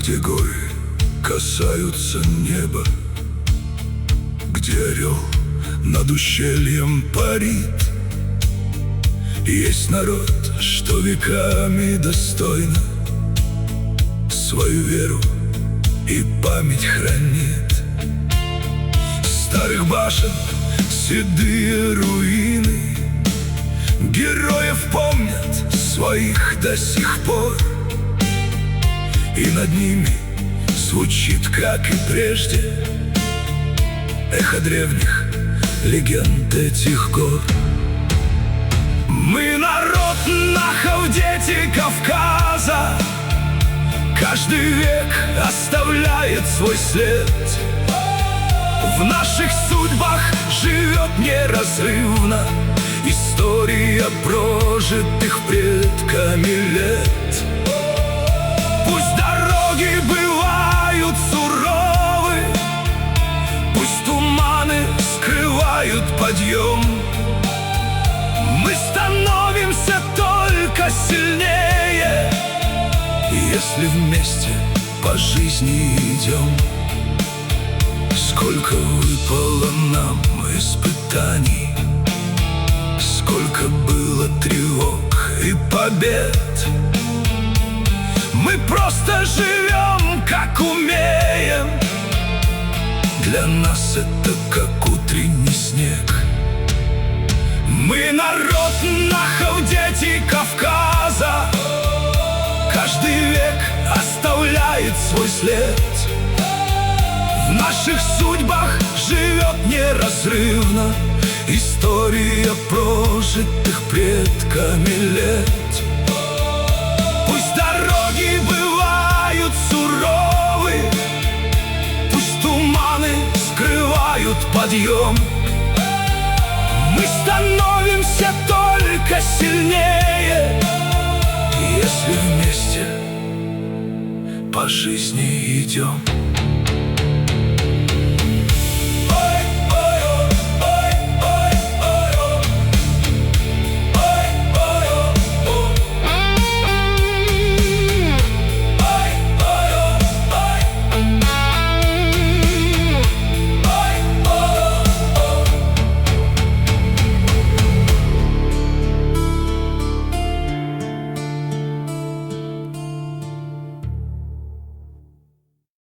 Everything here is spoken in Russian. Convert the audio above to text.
где горы касаются неба, где орел над ущельем парит. Есть народ, что веками достойно свою веру и память хранит. Старых башен седые руины, героев помнят своих до сих пор. И над ними звучит, как и прежде, эхо древних легенд этих гор. Мы народ нахов, дети Кавказа, каждый век оставляет свой след. В наших судьбах живет неразрывно история прожитых предками лет. Пусть дороги бывают суровы, пусть туманы скрывают подъем, мы становимся только сильнее, если вместе по жизни идем. Сколько выпало нам испытаний, сколько было тревог и побед. Мы просто живем, как умеем. Для нас это как утренний снег. Мы народ нахов, дети Кавказа, каждый век оставляет свой след. В наших судьбах живет неразрывно история прожитых предками лет. Пусть дороги бывают суровы, пусть туманы скрывают подъем, мы становимся только сильнее, если вместе по жизни идем.